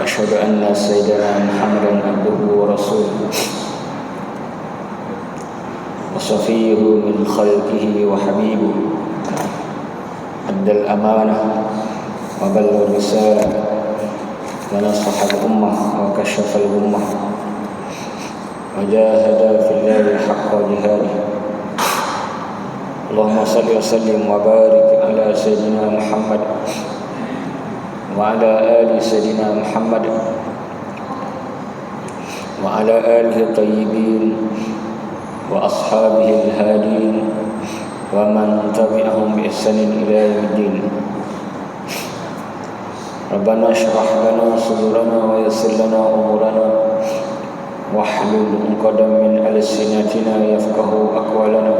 وأشهد أن سيدنا محمدا عبده ورسوله وصفيه من خلقه وحبيبه أدى الأمانة وبلغ الرسالة ونصح الأمة وكشف الأمة وجاهد في الله حق جهاده. اللهم صل وسلم وبارك على سيدنا محمد وعلى آل سيدنا محمد وعلى آله الطيبين وأصحابه الهادين ومن تبعهم بإحسان إلى يوم الدين. ربنا اشرح لنا صدورنا ويسر لنا أمورنا واحلل عقدة من ألسنتنا يفقهوا أقوالنا.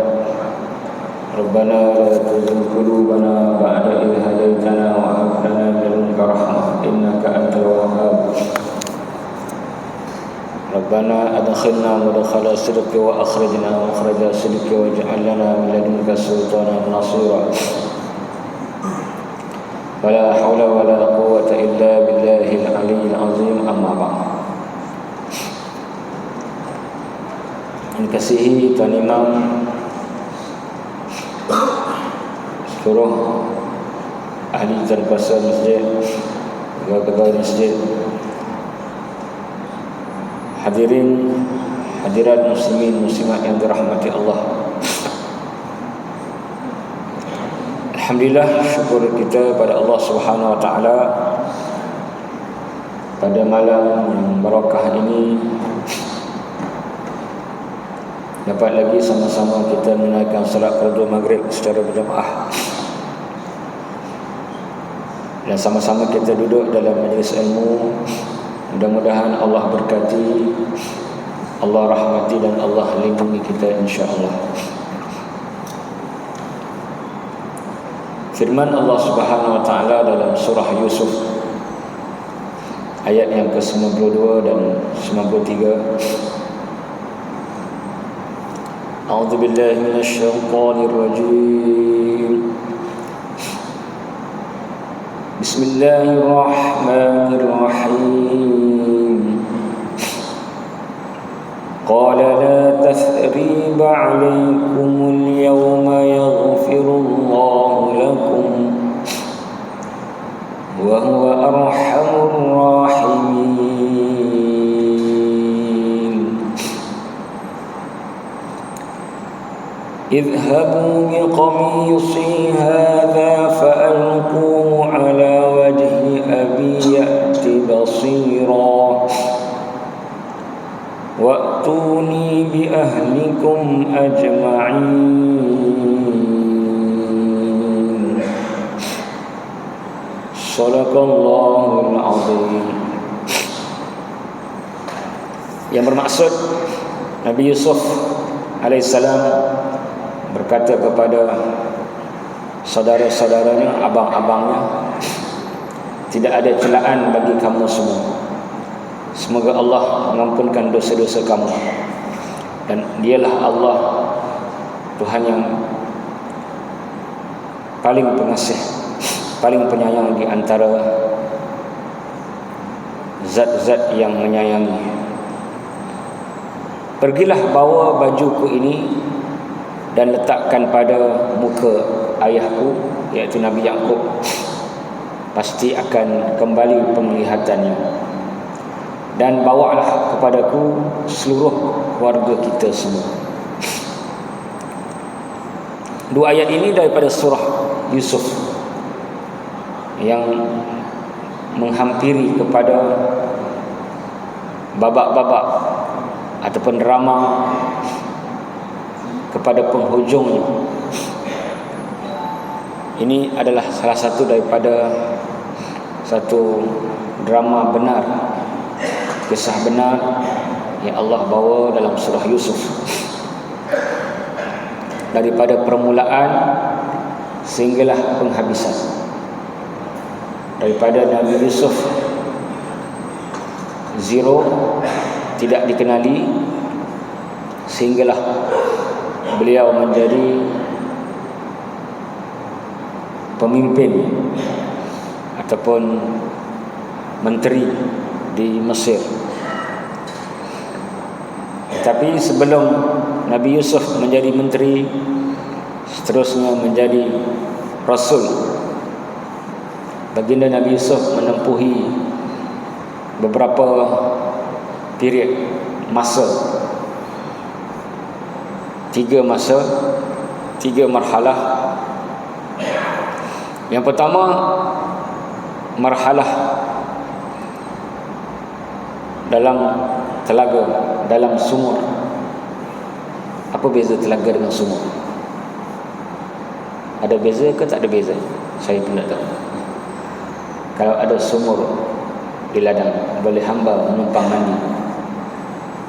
ربنا لا تزغ قلوبنا بعد إذ هديتنا وهب لنا من لدنك رحمة إنك أنت الوهاب. ربنا أدخلنا مدخل صدق وأخرجنا مخرج صدق واجعل لنا من لدنك سلطانا نصيرا. ولا حول ولا قوة إلا بالله العلي العظيم. أما بعد. Dikasihi Tuan Imam, seluruh ahli dan kuasa masjid, pegawai masjid, hadirin hadirat muslimin muslimat yang dirahmati Allah. Alhamdulillah, syukur kita pada Allah Subhanahu wa taala pada malam yang barakah ini dapat lagi sama-sama kita menunaikan salat fardu maghrib secara berjamaah dan sama-sama kita duduk dalam majlis ilmu. Mudah-mudahan Allah berkati, Allah rahmati dan Allah lindungi kita insya-Allah. Firman Allah Subhanahu wa taala dalam surah Yusuf ayat yang ke-92 dan 93. A'udzu billahi minasy syaithanir rajim. Bismillahirrahmanirrahim. Qala la tathriba 'alaykumul yawma yaghfirullahu lakum wa huwa arhamur rahimin. اذهبوا بقميصي هذا فألقوه على وجه أبي يأت بصيرا وأتوني بأهلكم أجمعين. صدق الله العظيم. Yang bermaksud Nabi Yusuf alaihissalam berkata kepada saudara-saudaranya, abang-abangnya, tidak ada celaan bagi kamu semua. Semoga Allah mengampunkan dosa-dosa kamu. Dan dialah Allah, Tuhan yang paling pengasih, paling penyayang di antara zat-zat yang menyayangi. Pergilah bawa bajuku ini dan letakkan pada muka ayahku, iaitu Nabi Yaqub. Pasti akan kembali penglihatannya. Dan bawalah kepadaku seluruh keluarga kita semua. Dua ayat ini daripada surah Yusuf yang menghampiri kepada babak-babak ataupun drama kepada penghujungnya. Ini adalah salah satu daripada satu drama benar, kisah benar yang Allah bawa dalam surah Yusuf. Daripada permulaan sehinggalah penghabisan. Daripada Nabi Yusuf zero, tidak dikenali, sehinggalah beliau menjadi pemimpin ataupun menteri di Mesir. Tapi sebelum Nabi Yusuf menjadi menteri, seterusnya menjadi rasul, baginda Nabi Yusuf menempuhi beberapa period, masa, tiga marhalah. Yang pertama, marhalah dalam telaga, dalam sumur. Apa beza telaga dengan sumur? Ada beza ke tak ada beza? Saya pun tak tahu. Kalau ada sumur di ladang, boleh hamba menumpang mandi.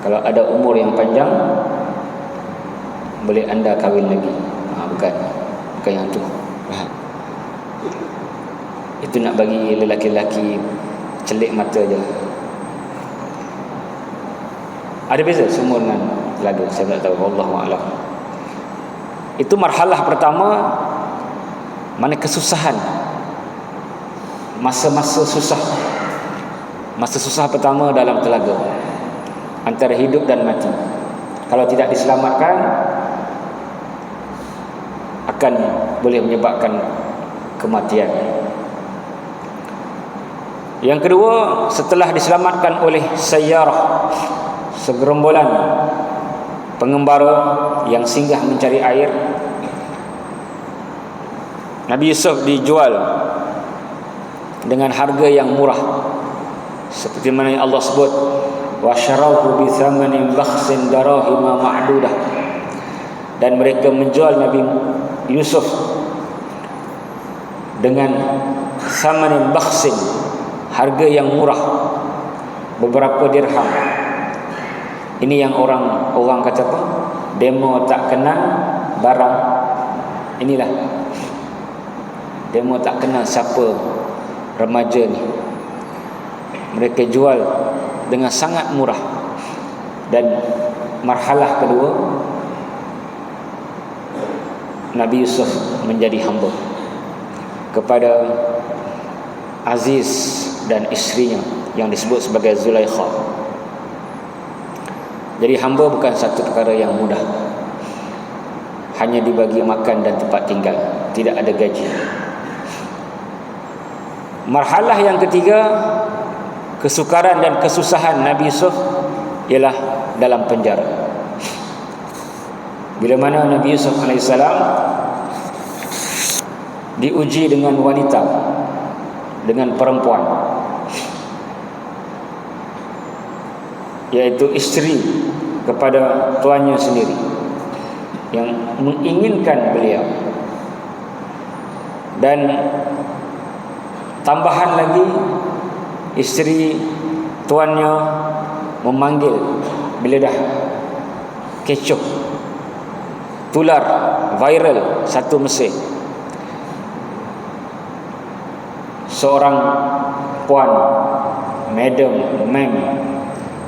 Kalau ada umur yang panjang, boleh anda kahwin lagi. Bukan yang tu. Itu nak bagi lelaki-lelaki celik mata je. Ada beza sumur dengan telaga? Saya tak tahu. Wallahu a'lam. Itu marhalah pertama, mana kesusahan, masa-masa susah. Masa susah pertama dalam telaga, antara hidup dan mati. Kalau tidak diselamatkan, akan boleh menyebabkan kematian. Yang kedua, setelah diselamatkan oleh sayyarah, segerombolan pengembara yang singgah mencari air, Nabi Yusuf dijual dengan harga yang murah, seperti mana yang Allah sebut, wa syarauhu bi thamanin bakhsin darahima ma'dudah. Dan mereka menjual Nabi Yusuf dengan thamanin bakhsin, harga yang murah, beberapa dirham. Ini yang orang kata apa? Demo tak kenal barang. Inilah demo tak kenal siapa remaja ni. Mereka jual dengan sangat murah. Dan marhalah kedua, Nabi Yusuf menjadi hamba kepada Aziz dan isterinya yang disebut sebagai Zulaikha. Jadi hamba bukan satu perkara yang mudah. Hanya dibagi makan dan tempat tinggal, tidak ada gaji. Marhalah yang ketiga, kesukaran dan kesusahan Nabi Yusuf ialah dalam penjara. Bila mana Nabi Yusuf AS diuji dengan wanita, dengan perempuan, iaitu isteri kepada tuannya sendiri yang menginginkan beliau. Dan tambahan lagi, isteri tuannya memanggil bila dah kecoh, tular, viral satu Mesir, seorang puan, madam, ma'am,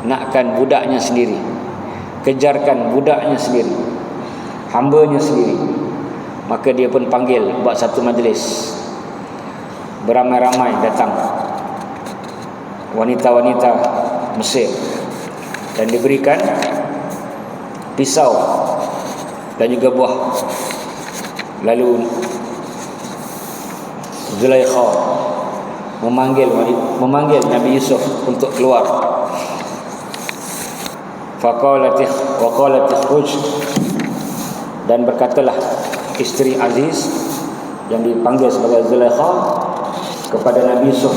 nakkan budaknya sendiri, kejarkan budaknya sendiri, hambanya sendiri. Maka dia pun panggil buat satu majlis, beramai-ramai datang wanita-wanita Mesir, dan diberikan pisau dan juga buah. Lalu Zulaikha memanggil Nabi Yusuf untuk keluar. Faqalat ikhruj, dan berkatalah isteri Aziz yang dipanggil sebagai Zulaikha kepada Nabi Yusuf,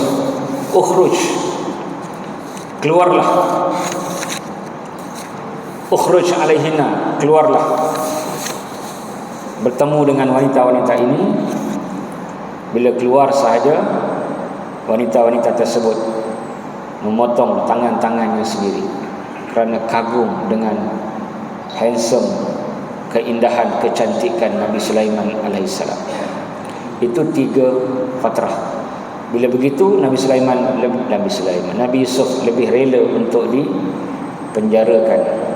ukhruj, keluarlah. Ukhruj alaihina, keluarlah. Bertemu dengan wanita-wanita ini. Bila keluar sahaja, wanita-wanita tersebut memotong tangan-tangannya sendiri kerana kagum dengan handsome, keindahan, kecantikan Nabi Sulaiman alaihissalam. Itu 3 fatrah. Bila begitu, Nabi Yusuf lebih rela untuk dipenjarakan.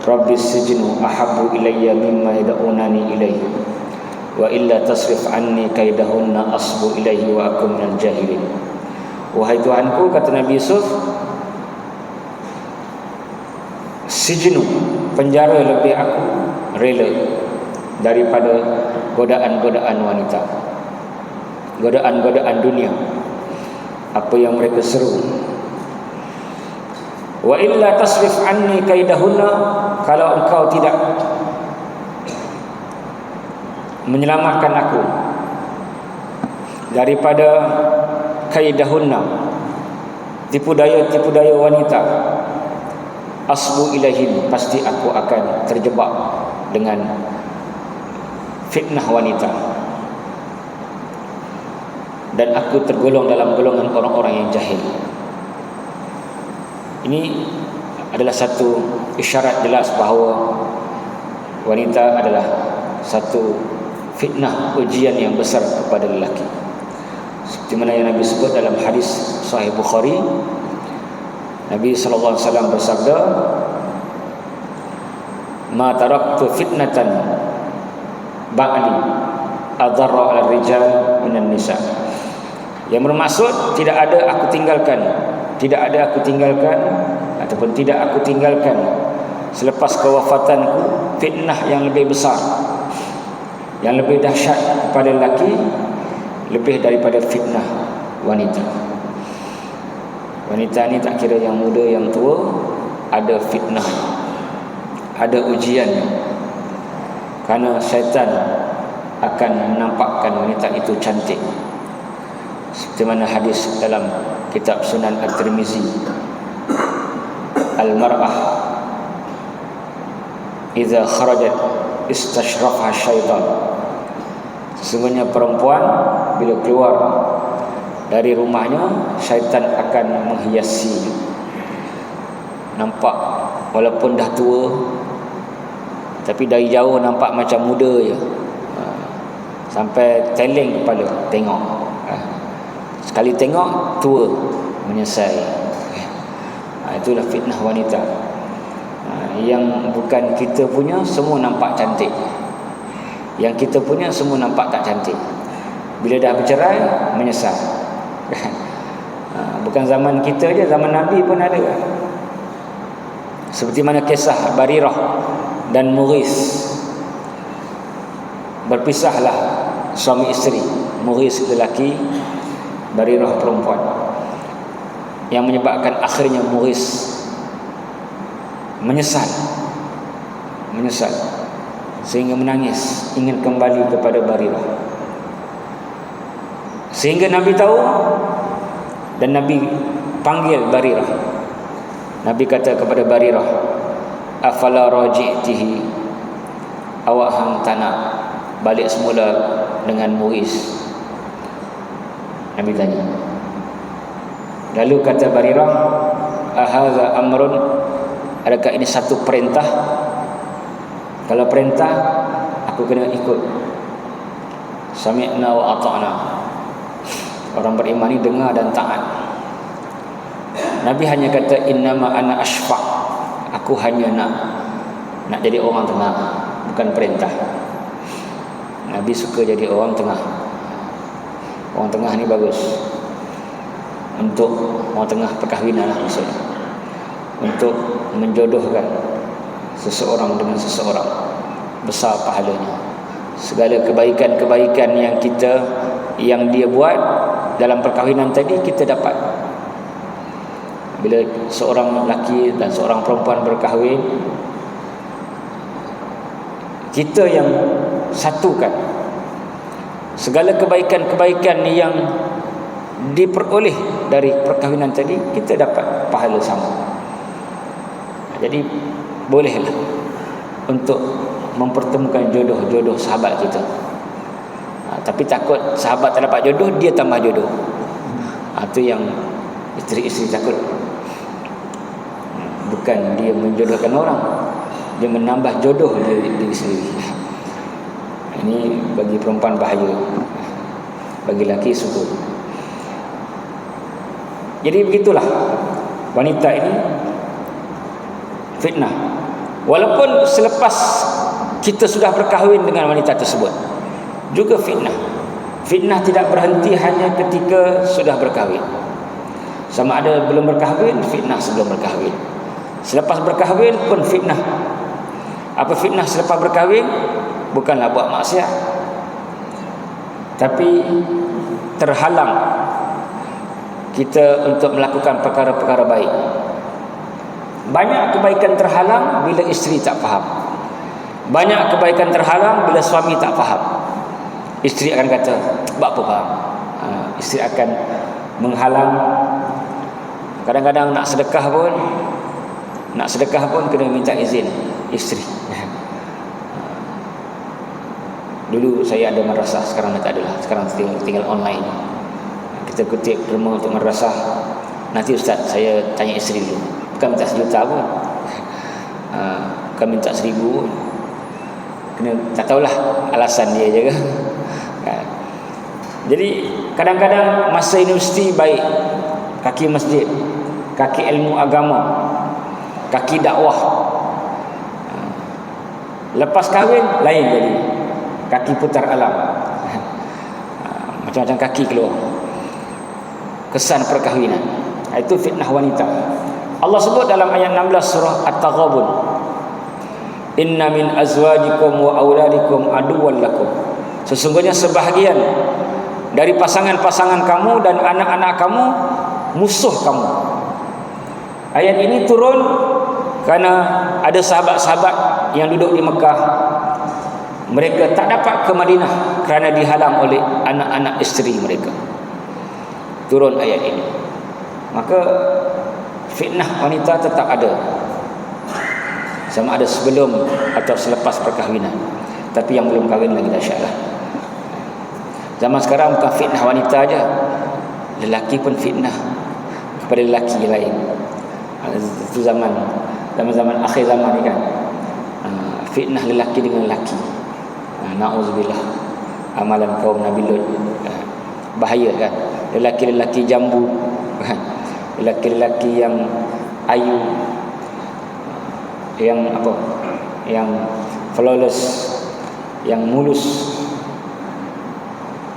Rabbis sijnu ahabbu ilayya mimma yad'unani ilayhi wa illa tasrif anni kaidahunna asbu ilayhi wa akum minal jahilin. Wahai Tuhanku, kata Nabi Yusuf, sijnu, penjara lebih aku rela daripada godaan-godaan wanita, godaan-godaan dunia, apa yang mereka seru. Wa illa tasrif anni kaidahunna, kalau engkau tidak menyelamatkan aku daripada kaidahunna, tipu daya wanita, asbu ilahin, pasti aku akan terjebak dengan fitnah wanita, dan aku tergolong dalam golongan orang-orang yang jahil. Ini adalah satu isyarat jelas bahawa wanita adalah satu fitnah, ujian yang besar kepada lelaki. Seperti mana yang Nabi sebut dalam hadis Sahih Bukhari, Nabi SAW bersabda, "Ma taraktu fitnatan ba'di adarra 'ala rijal minan nisa." Yang bermaksud tidak ada aku tinggalkan ataupun tidak aku tinggalkan selepas kewafatanku fitnah yang lebih besar, yang lebih dahsyat kepada lelaki, lebih daripada fitnah wanita. Wanita ni tak kira yang muda yang tua, ada fitnah, ada ujian, kerana syaitan akan menampakkan wanita itu cantik. Seperti mana hadis dalam kitab Sunan At-Tirmizi, al-mar'ah idza kharajat istashrafaha syaitan. Sesungguhnya perempuan bila keluar dari rumahnya, syaitan akan menghiasi. Nampak walaupun dah tua, tapi dari jauh nampak macam muda je, sampai teleng kepala tengok. Sekali tengok tua, menyesal. Itulah fitnah wanita. Yang bukan kita punya semua nampak cantik, yang kita punya semua nampak tak cantik. Bila dah bercerai, menyesal. Bukan zaman kita je, zaman Nabi pun ada. Seperti mana kisah Barirah dan Mughis. Berpisahlah suami isteri, Mughis lelaki, Barirah perempuan, yang menyebabkan akhirnya Mughis menyesal sehingga menangis, ingin kembali kepada Barirah. Sehingga Nabi tahu dan Nabi panggil Barirah. Nabi kata kepada Barirah, afala raji'tihi, awak hang tanah balik semula dengan Mughis. Nabi tanya. Lalu kata Barirah, ahadza amrun, adakah ini satu perintah? Kalau perintah, aku kena ikut. Sami'na wa ata'na. Orang beriman ini dengar dan taat. Nabi hanya kata, innama ana ashfa', aku hanya nak jadi orang tengah, bukan perintah. Nabi suka jadi orang tengah. Orang tengah ni bagus. Untuk orang tengah perkahwinan lah maksudnya, untuk menjodohkan seseorang dengan seseorang, besar pahalanya. Segala kebaikan-kebaikan yang dia buat dalam perkahwinan tadi, kita dapat. Bila seorang lelaki dan seorang perempuan berkahwin, kita yang satukan segala kebaikan-kebaikan yang diperoleh dari perkahwinan tadi, kita dapat pahala sama. Jadi bolehlah untuk mempertemukan jodoh-jodoh sahabat kita. Tapi takut sahabat tak dapat jodoh, dia tambah jodoh. Itu yang isteri-isteri takut. Bukan dia menjodohkan orang, dia menambah jodoh diri sendiri. Ini bagi perempuan bahaya, bagi lelaki syukur. Jadi begitulah wanita ini fitnah. Walaupun selepas kita sudah berkahwin dengan wanita tersebut, juga fitnah. Fitnah tidak berhenti hanya ketika sudah berkahwin. Sama ada belum berkahwin, fitnah sebelum berkahwin. Selepas berkahwin pun fitnah. Apa fitnah selepas berkahwin? Bukanlah buat maksiat, tapi terhalang kita untuk melakukan perkara-perkara baik. Banyak kebaikan terhalang bila isteri tak faham. Banyak kebaikan terhalang bila suami tak faham. Isteri akan kata, "Buat apa faham?" Isteri akan menghalang. Kadang-kadang nak sedekah pun kena minta izin isteri. Dulu saya ada madrasah, sekarang dah tak ada lah. Sekarang tinggal online. Kita kutip derma untuk madrasah. Nanti ustaz, saya tanya isteri dulu. Bukan minta 1 juta pun, bukan minta 1000 pun. Kena, tak tahulah alasan dia je kan. Jadi kadang-kadang masa universiti baik, kaki masjid, kaki ilmu agama, kaki dakwah. Lepas kahwin lain jadi, kaki putar alam. Macam-macam kaki keluar. Kesan perkahwinan. Itu fitnah wanita. Allah sebut dalam ayat 16 surah At-Taghabun, "Inna min azwajikum wa auladikum aduwwan lakum." Sesungguhnya sebahagian dari pasangan-pasangan kamu dan anak-anak kamu musuh kamu. Ayat ini turun kerana ada sahabat-sahabat yang duduk di Mekah. Mereka tak dapat ke Madinah kerana dihalang oleh anak-anak isteri mereka. Turun ayat ini. Maka fitnah wanita tetap ada, sama ada sebelum atau selepas perkahwinan. Tapi yang belum kahwin lagi dahsyatlah. Zaman sekarang bukan fitnah wanita aja, lelaki pun fitnah kepada lelaki lain. Itu zaman akhir zaman ni kan. Fitnah lelaki dengan lelaki. Na'udzubillah. Amalan kaum Nabi Lut. Bahaya kan. Lelaki-lelaki jambu, lelaki-lelaki yang ayu, yang apa, yang flawless, yang mulus,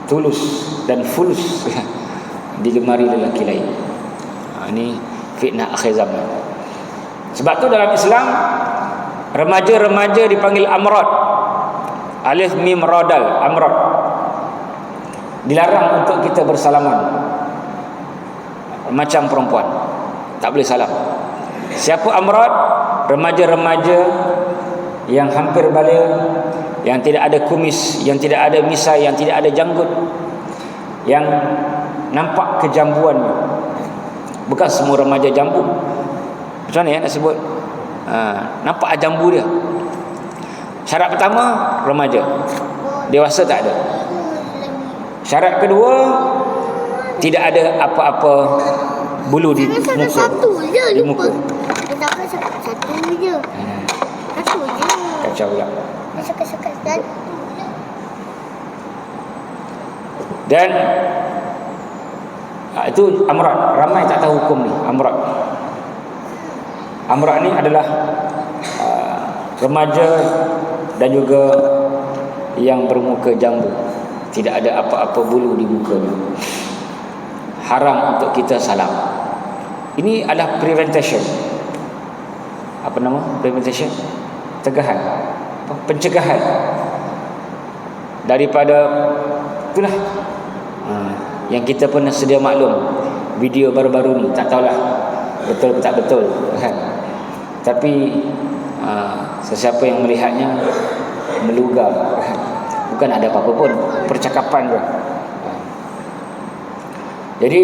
tulus dan fulus digemari lelaki lain. Ini fitnah akhir zaman. Sebab tu dalam Islam remaja-remaja dipanggil amrad. Alif mim radal, amrad. Dilarang untuk kita bersalaman macam perempuan, tak boleh salam. Siapa amrad? Remaja-remaja yang hampir balik, yang tidak ada kumis, yang tidak ada misai, yang tidak ada janggut, yang nampak kejambuannya. Bukan semua remaja jambu. Macam mana nak sebut? Nampak jambu dia. Syarat pertama, remaja. Dewasa tak ada. Syarat kedua, tidak ada apa-apa bulu di muka. Satu je di muka. Satu je. Satu je. Kacau pula. Sekat-sekat dan itu amrad. Ramai tak tahu hukum ni amrad. Amrad ni adalah remaja dan juga yang bermuka jambu, tidak ada apa-apa bulu di mukanya. Haram untuk kita salam. Ini adalah prevention. Apa nama? Prevention? Tegahan. Pencegahan daripada itulah. Yang kita pun sedia maklum video baru-baru ni, tak tahulah betul ke tak betul kan. Tapi sesiapa yang melihatnya melugar, bukan ada apa-apa pun, percakapan je. Jadi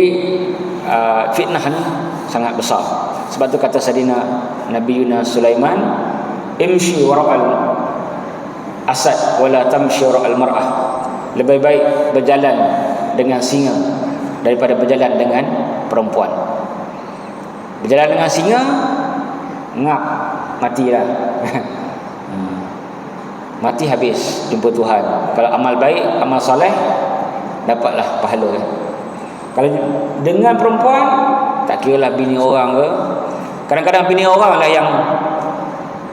fitnah ni sangat besar. Sebab tu kata Sayyidina Nabi Yunus Sulaiman, imshi wara'al asad wala tamshi wara'al mar'ah. Lebih baik berjalan dengan singa daripada berjalan dengan perempuan. Berjalan dengan singa, ngap, matilah. Mati habis, jumpa Tuhan. Kalau amal baik, amal soleh, dapatlah pahala. Kalau dengan perempuan, tak kiralah bini orang ke. Kadang-kadang bini orang lah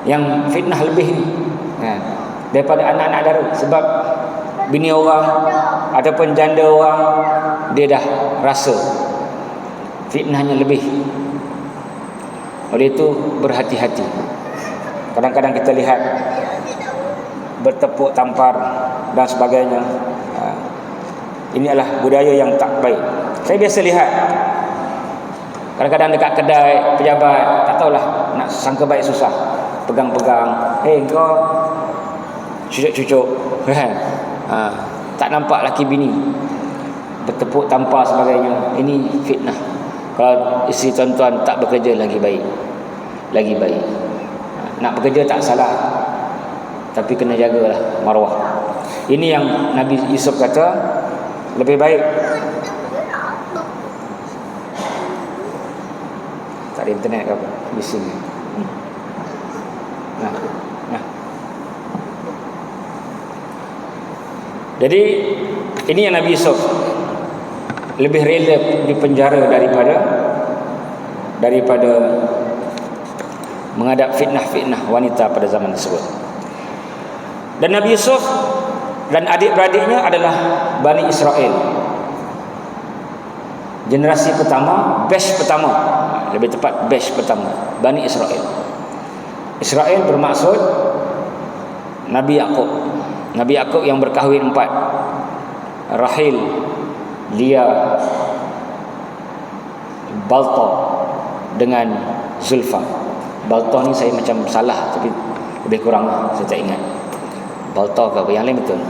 yang fitnah lebih ni, daripada anak-anak dara. Sebab bini orang ataupun janda orang, dia dah rasa fitnahnya lebih. Oleh itu berhati-hati. Kadang-kadang kita lihat bertepuk tampar dan sebagainya. Ini adalah budaya yang tak baik. Saya biasa lihat kadang-kadang dekat kedai pejabat, tak tahulah nak sangka baik susah, pegang-pegang, kau cucuk-cucuk kan. Tak nampak laki bini bertepuk tampar sebagainya. Ini fitnah. Kalau isteri tuan-tuan tak bekerja lagi baik. Lagi baik. Nak bekerja tak salah, tapi kena jagalah maruah. Ini yang Nabi Yusuf kata, lebih baik. Tak ada internet ke apa? Bising. Nah. Jadi ini yang Nabi Yusuf lebih rela di penjara daripada menghadap fitnah-fitnah wanita pada zaman tersebut. Dan Nabi Yusuf dan adik-beradiknya adalah Bani Israel. Generasi pertama, batch pertama, lebih tepat batch pertama, Bani Israel. Israel bermaksud Nabi Yaqub. Nabi Yaqub yang berkahwin 4. Rahil, Lia, Balta dengan Zulfa. Balta ni saya macam salah, tapi lebih kurang saya tak ingat. Balta ke apa, yang lain betul.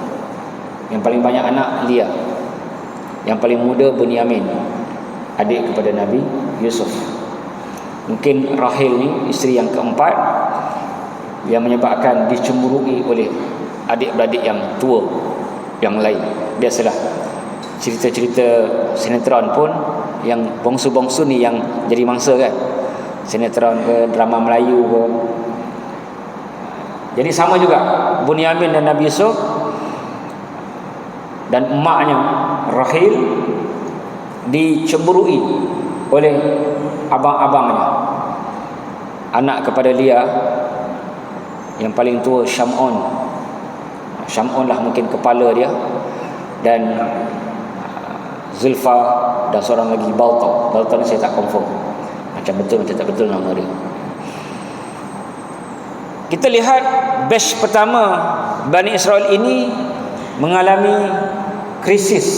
Yang paling banyak anak Lia. Yang paling muda Bunyamin, adik kepada Nabi Yusuf. Mungkin Rahil ni isteri yang keempat, yang menyebabkan dicemburui oleh adik-beradik yang tua yang lain. Biasalah cerita-cerita sinetron pun yang bongsu-bongsu ni yang jadi mangsa kan. Sinetron ke, drama Melayu ke. Jadi sama juga Bunyamin dan Nabi Yusuf dan emaknya Rahil dicemburui oleh abang-abangnya. Anak kepada Lia yang paling tua Syam'on. Syam'on lah mungkin kepala dia, dan Zulfa, dan seorang lagi Balta. Balta ni saya tak confirm macam betul macam tak betul nama dia. Kita lihat batch pertama Bani Israel ini mengalami krisis,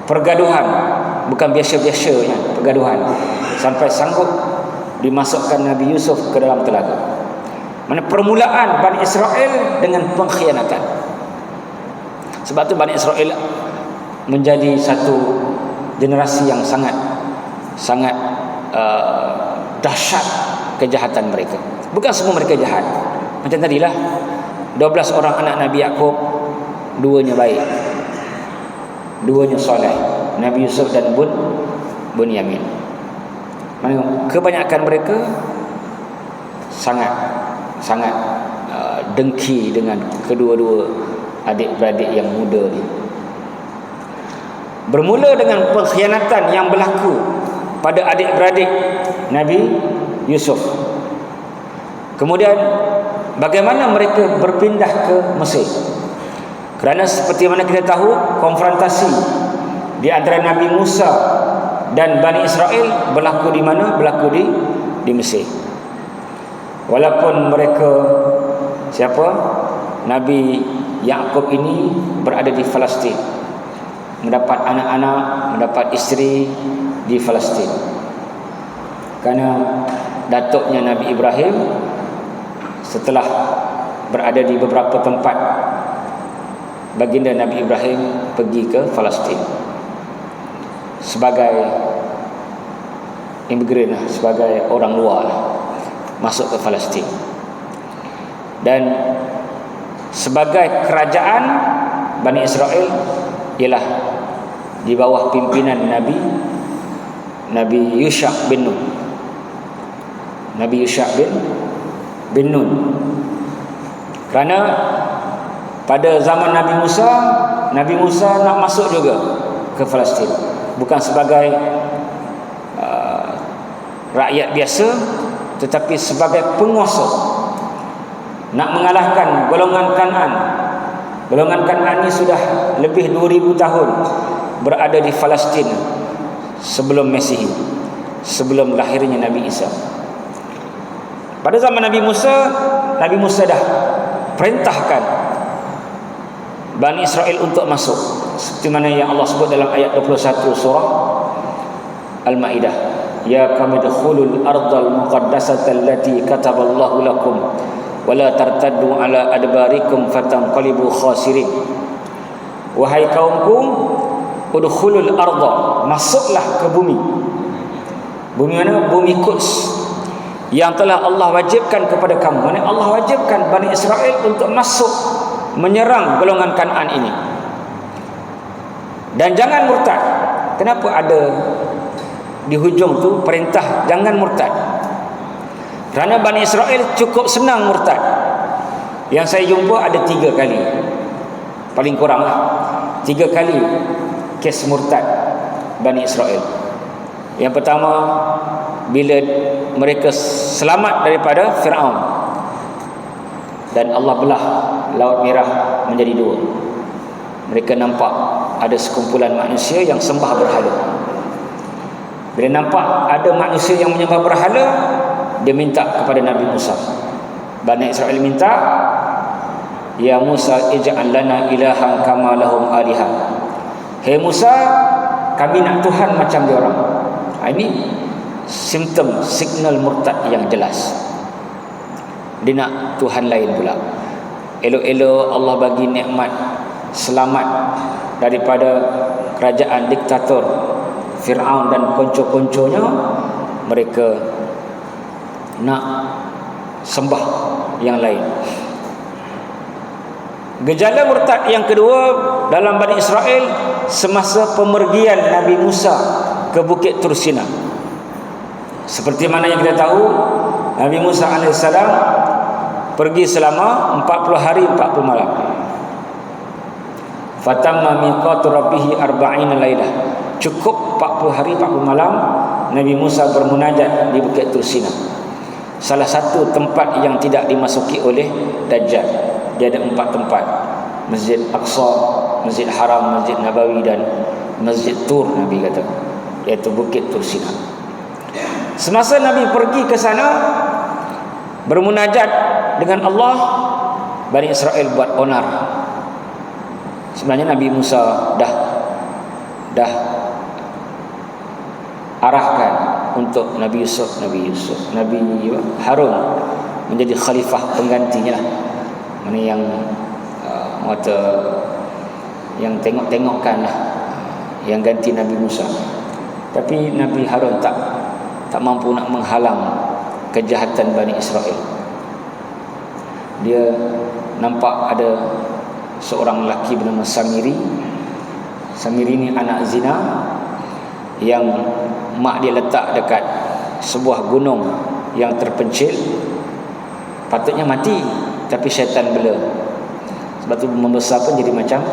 pergaduhan, bukan biasa-biasanya pergaduhan, sampai sanggup dimasukkan Nabi Yusuf ke dalam telaga. Mana permulaan Bani Israel dengan pengkhianatan. Sebab tu Bani Israel menjadi satu generasi yang sangat dahsyat kejahatan mereka. Bukan semua mereka jahat. Macam tadilah 12 orang anak Nabi Yaqub, 2-nya baik, 2-nya soleh, Nabi Yusuf dan Bunyamin. Mana kebanyakan mereka sangat dengki dengan kedua-dua adik-beradik yang muda ni. Bermula dengan pengkhianatan yang berlaku pada adik-beradik Nabi Yusuf. Kemudian bagaimana mereka berpindah ke Mesir. Kerana seperti mana kita tahu, konfrontasi di antara Nabi Musa dan Bani Israel berlaku di mana? Berlaku di Mesir. Walaupun mereka Nabi Yaqub ini berada di Palestin, mendapat anak-anak, mendapat isteri di Palestin. Kerana datuknya Nabi Ibrahim setelah berada di beberapa tempat, baginda Nabi Ibrahim pergi ke Palestin sebagai imigran, sebagai orang luar, masuk ke Palestin. Dan sebagai kerajaan Bani Israel ialah di bawah pimpinan Nabi Yusha bin Nun. Nabi Yusha bin Nun. Kerana pada zaman Nabi Musa nak masuk juga ke Palestin, bukan sebagai rakyat biasa, tetapi sebagai penguasa, nak mengalahkan golongan Kan'an. Golongan Kan'an ini sudah lebih 2000 tahun berada di Palestin sebelum Masihi, sebelum lahirnya Nabi Isa. Pada zaman Nabi Musa dah perintahkan Bani Israel untuk masuk, seperti mana yang Allah sebut dalam ayat 21 surah Al-Maidah, ya qawmi dukhulul ardal muqaddasata allati kataballahu lakum wa la tartaddu ala adbarikum fatanqalibu khasirin. Wahai kaumku, udkhulul arda, masuklah ke bumi. Bumi mana? Bumi Quds yang telah Allah wajibkan kepada kamu. Maksudnya Allah wajibkan Bani Israel untuk masuk menyerang golongan Kan'an ini. Dan jangan murtad. Kenapa ada di hujung tu perintah jangan murtad? Kerana Bani Israel cukup senang murtad. Yang saya jumpa ada 3 kali, paling kurang lah 3 kali kes murtad Bani Israel. Yang pertama, bila mereka selamat daripada Fir'aun dan Allah belah Laut Merah menjadi 2. Mereka nampak ada sekumpulan manusia yang sembah berhala. Bila nampak ada manusia yang menyembah berhala, dia minta kepada Nabi Musa. Bani Israel minta, ya Musa ij'al lana ilahan kama lahum alihan. Hei Musa, kami nak Tuhan macam dia orang. Ini simptom, signal murtad yang jelas. Dia nak Tuhan lain pula. Elok-elok Allah bagi nikmat selamat daripada kerajaan diktator Fir'aun dan konco-konconya, mereka nak sembah yang lain. Gejala murtad yang kedua dalam Bani Israel semasa pemergian Nabi Musa ke Bukit Tur Sina. Seperti mana yang kita tahu, Nabi Musa AS pergi selama 40 hari 40 malam. Fatamma miqatu rabbih 40 lailah. Cukup 40 hari 40 malam Nabi Musa bermunajat di Bukit Tur Sina. Salah satu tempat yang tidak dimasuki oleh Dajjal. Dia ada 4 tempat: Masjid Aqsa, Masjid Haram, Masjid Nabawi dan Masjid Tur, Nabi kata, iaitu Bukit Tur Sina. Semasa Nabi pergi ke sana bermunajat dengan Allah, Bani Israel buat onar. Sebenarnya Nabi Musa dah arahkan untuk Nabi Yusuf, Nabi Harun menjadi khalifah penggantinya. Mana yang yang tengok-tengokkan lah, yang ganti Nabi Musa. Tapi Nabi Harun tak mampu nak menghalang kejahatan Bani Israel. Dia nampak ada seorang lelaki bernama Samiri. Samiri ni anak zina yang mak dia letak dekat sebuah gunung yang terpencil. Patutnya mati, tapi syaitan bela. Sebab tu membesar pun jadi macam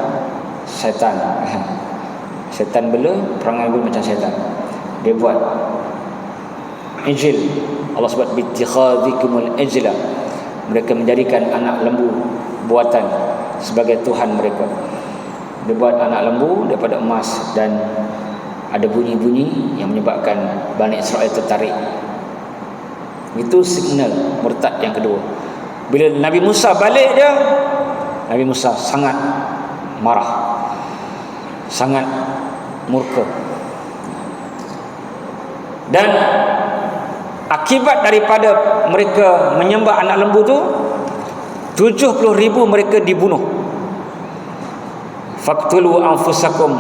syaitan. Syaitan bela, perangai pun macam syaitan. Dia buat ijil. Allah sebut bittikhadhikumul ijla. Mereka menjadikan anak lembu buatan sebagai Tuhan mereka. Dia buat anak lembu daripada emas dan ada bunyi-bunyi yang menyebabkan Bani Israel tertarik. Itu signal murtad yang kedua. Bila Nabi Musa balik dia, Nabi Musa sangat marah, sangat murka. Dan akibat daripada mereka menyembah anak lembu tu, 70,000 mereka dibunuh. Faqtulu anfusakum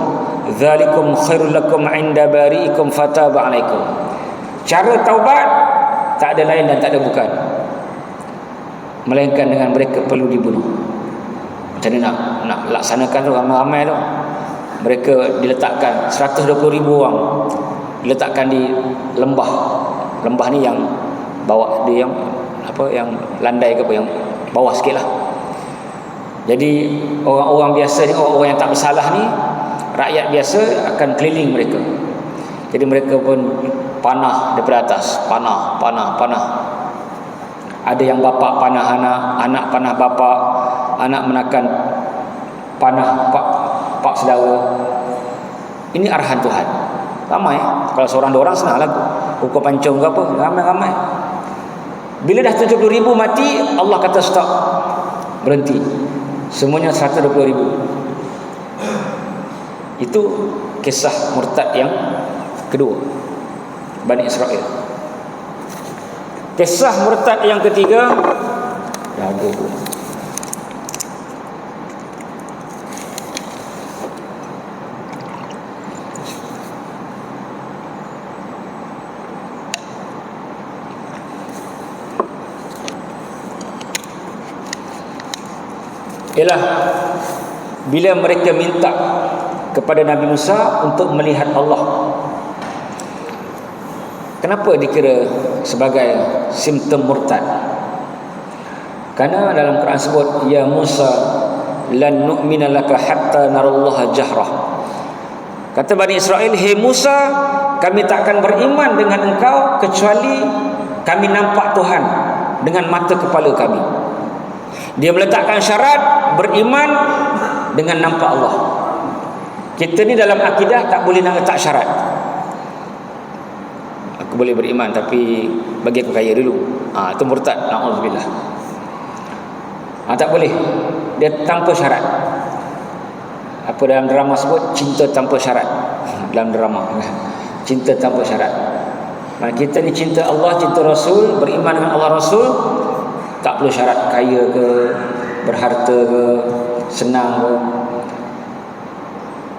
dzalikum khairul lakum 'inda bari'ikum fataba 'alaikum. Cara taubat tak ada lain dan tak ada bukan, melainkan dengan mereka perlu dibunuh. Macam mana nak laksanakan tu ramai-ramai tu? Mereka diletakkan 120,000 orang diletakkan di lembah. Lembah ni yang bawah dia, yang landai ke apa, yang bawah sikit lah. Jadi orang-orang biasa ni, orang yang tak bersalah ni, rakyat biasa akan keliling mereka. Jadi mereka pun panah daripada atas, panah. Ada yang bapa panah anak, anak panah bapa, anak menakan panah pak saudara. Ini arahan Tuhan. ramai. Kalau seorang dua orang senanglah ukur pancung ke apa, ramai-ramai. Bila dah 70,000 mati, Allah kata stop, berhenti, semuanya 120,000. Itu kisah murtad yang kedua, Bani Israel. Kisah murtad yang ketiga, ialah bila mereka minta kepada Nabi Musa untuk melihat Allah. Kenapa dikira sebagai simptom murtad? Karena dalam Quran sebut, ya Musa lan nu'mina laka hatta narallaha jahrah. Kata Bani Israel, hey Musa, kami tak akan beriman dengan engkau kecuali kami nampak Tuhan dengan mata kepala kami. Dia meletakkan syarat beriman dengan nampak Allah. Kita ni dalam akidah tak boleh nak letak syarat. Aku boleh beriman tapi bagi aku kaya dulu. Itu murtad, na'udzubillah. Tak boleh. Dia tanpa syarat. Apa dalam drama sebut, cinta tanpa syarat. Dalam drama, cinta tanpa syarat. Kita ni cinta Allah, cinta Rasul, beriman dengan Allah Rasul, tak perlu syarat kaya ke, berharta ke, senang ke.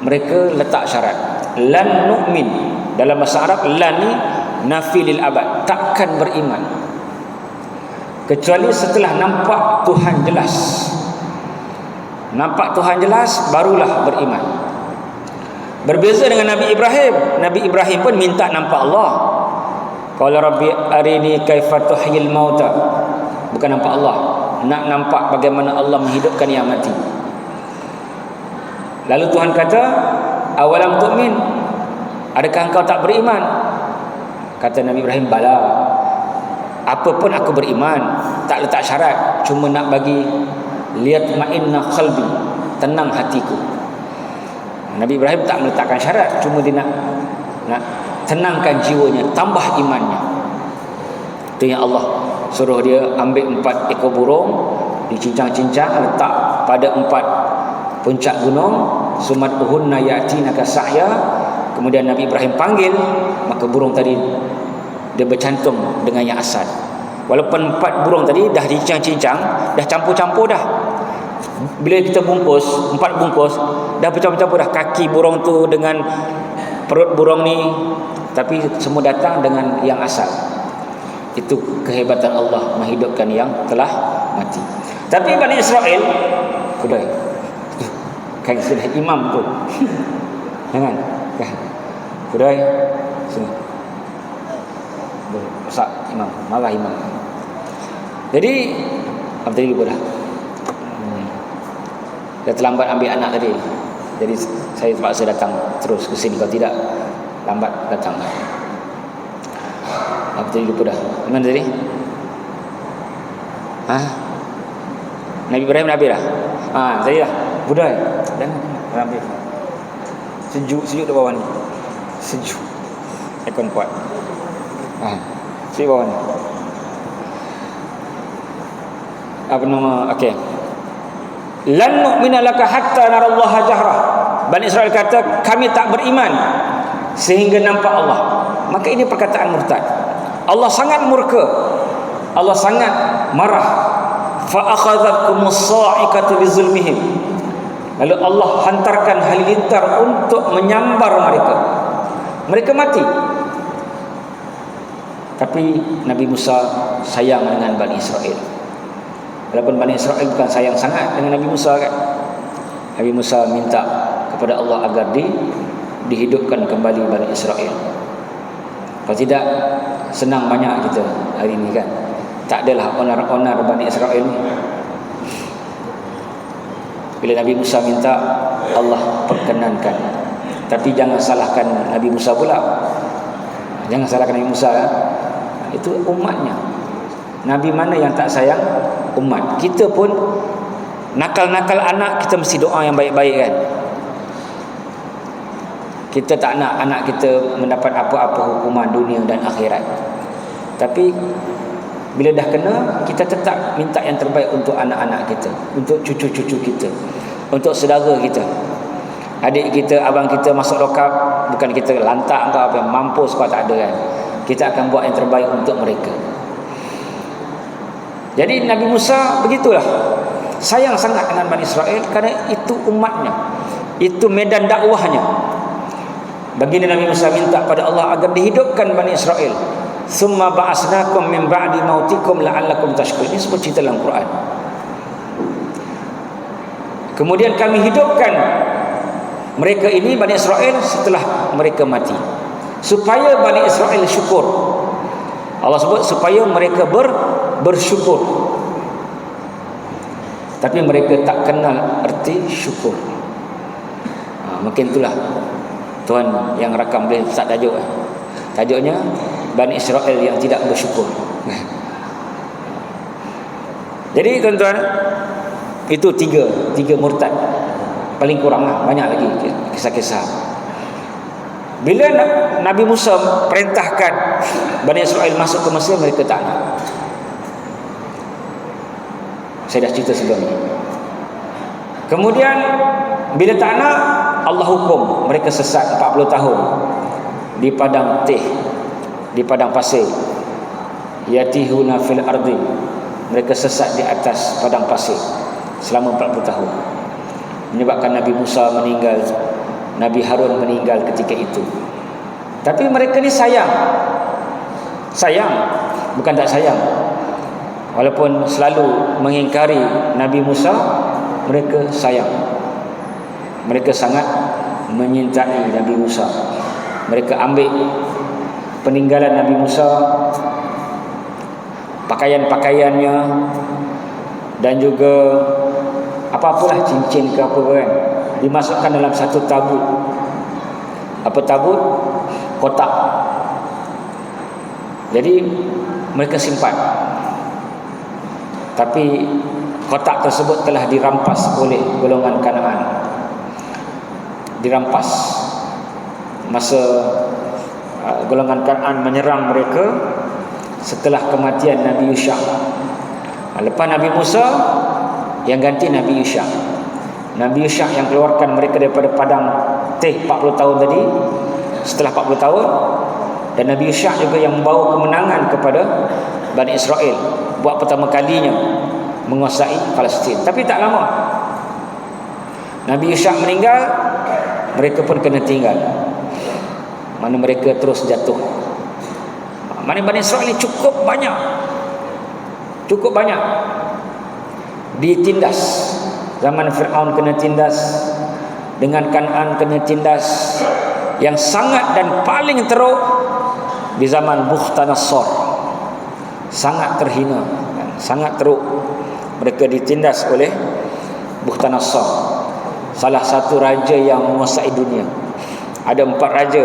Mereka letak syarat. Lan nu'min. Dalam bahasa Arab, lan ni nafi lil abad, takkan beriman kecuali setelah nampak Tuhan jelas. Nampak Tuhan jelas barulah beriman. Berbeza dengan Nabi Ibrahim. Nabi Ibrahim pun minta nampak Allah. Qala rabbi arini kaifa tuhyil mauta. Bukan nampak Allah, nak nampak bagaimana Allah menghidupkan yang mati. Lalu Tuhan kata, awalam tu'min, adakah engkau tak beriman? Kata Nabi Ibrahim, bala, apapun aku beriman, tak letak syarat, cuma nak bagi liyatma'inna qalbi, tenang hatiku. Nabi Ibrahim tak meletakkan syarat, cuma dia nak tenangkan jiwanya, tambah imannya. Itu yang Allah suruh dia ambil 4 ekor burung, dicincang-cincang, letak pada 4 puncak gunung, sumad'uhunna ya'tinaka sa'ya. Kemudian Nabi Ibrahim panggil, maka burung tadi dia bercantum dengan yang asal. Walaupun 4 burung tadi dah dicincang-cincang, dah campur-campur dah. Bila kita bungkus 4 bungkus, dah bercampur-campur dah kaki burung tu dengan perut burung ni, tapi semua datang dengan yang asal. Itu kehebatan Allah menghidupkan yang telah mati. Tapi Bani Israel, kudai kan sudah imam tu. Jangan kan. Kudai sini. Besar imam, marah imam. Jadi apa tadi lupa dah. Dia terlambat ambil anak tadi. Jadi saya terpaksa datang terus ke sini, kalau tidak lambat datang. Apa tadi lupa dah. Mana tadi? Nabi Ibrahim Nabi dah. Tadi dah. Budai. Jangan ambil. Sejuk di bawah ni. Sejuk. Aircon kuat. Di bawah ni. Apa nama? Okey. Lan nu'mina laka hatta narallaha jahrah. Bani Israel kata, kami tak beriman sehingga nampak Allah. Maka ini perkataan murtad. Allah sangat murka, Allah sangat marah. Fa akhadhatkumus sa'iqatu bizulmihim. Lalu Allah hantarkan halilintar untuk menyambar mereka. Mereka mati. Tapi Nabi Musa sayang dengan Bani Israel. Walaupun Bani Israel bukan sayang sangat dengan Nabi Musa kan. Nabi Musa minta kepada Allah agar dihidupkan kembali Bani Israel. Kalau tidak, senang banyak kita hari ini kan. Tak adalah onar-onar Bani Israel ni. Bila Nabi Musa minta, Allah perkenankan. Tapi jangan salahkan Nabi Musa pula. Jangan salahkan Nabi Musa kan? Itu umatnya. Nabi mana yang tak sayang umat? Kita pun nakal-nakal anak, kita mesti doa yang baik-baik kan. Kita tak nak anak kita mendapat apa-apa hukuman dunia dan akhirat. Tapi bila dah kena, kita tetap minta yang terbaik untuk anak-anak kita, untuk cucu-cucu kita, untuk saudara kita. Adik kita, abang kita masuk lokap, bukan kita lantak ke apa, mampus kau tak ada kan. Kita akan buat yang terbaik untuk mereka. Jadi Nabi Musa begitulah. Sayang sangat dengan Bani Israel kerana itu umatnya. Itu medan dakwahnya. Baginda Nabi Musa minta pada Allah agar dihidupkan Bani Israel. Summa ba'asnakum min ba'di mautikum la'allakum tashkurun. Ini semua cerita dalam Quran. Kemudian kami hidupkan mereka ini, Bani Israel, setelah mereka mati, supaya Bani Israel syukur. Allah sebut supaya mereka bersyukur. Tapi mereka tak kenal erti syukur. Mungkin itulah Tuhan yang rakam boleh start tajuk. Tajuknya Bani Israel yang tidak bersyukur. Jadi tuan-tuan, itu tiga murtad. Paling kurang lah, banyak lagi kisah-kisah. Bila Nabi Musa perintahkan Bani Israel masuk ke Mesir, mereka tak nak. Saya dah cerita sebelum ni. Kemudian bila tak nak, Allah hukum mereka sesat 40 tahun di padang teh, di padang pasir. Yatihuna fil ardi, mereka sesat di atas padang pasir selama 40 tahun. Menyebabkan Nabi Musa meninggal, Nabi Harun meninggal ketika itu. Tapi mereka ni sayang, bukan tak sayang. Walaupun selalu mengingkari Nabi Musa, mereka sayang. Mereka sangat menyintai Nabi Musa. Mereka ambil peninggalan Nabi Musa, pakaian-pakaiannya, dan juga apa-apalah cincin ke apa kan, dimasukkan dalam satu tabut. Apa tabut? Kotak. Jadi mereka simpan. Tapi kotak tersebut telah dirampas oleh golongan Kanaan. Dirampas masa golongan Kanaan menyerang mereka setelah kematian Nabi Yusha. Lepas Nabi Musa, yang ganti Nabi Yusha. Nabi Yusha yang keluarkan mereka daripada padang teh 40 tahun tadi, setelah 40 tahun. Dan Nabi Yusha juga yang membawa kemenangan kepada Bani Israel, buat pertama kalinya menguasai Palestin. Tapi tak lama Nabi Yusha meninggal, mereka pun kena tinggal. Mana mereka terus jatuh. Mana Bani Israel ini cukup banyak ditindas. Zaman Fir'aun kena tindas, dengan Kanaan kena tindas. Yang sangat dan paling teruk di zaman Bukhtanasar, sangat terhina, sangat teruk. Mereka ditindas oleh Bukhtanasar, salah satu raja yang menguasai dunia. Ada 4 raja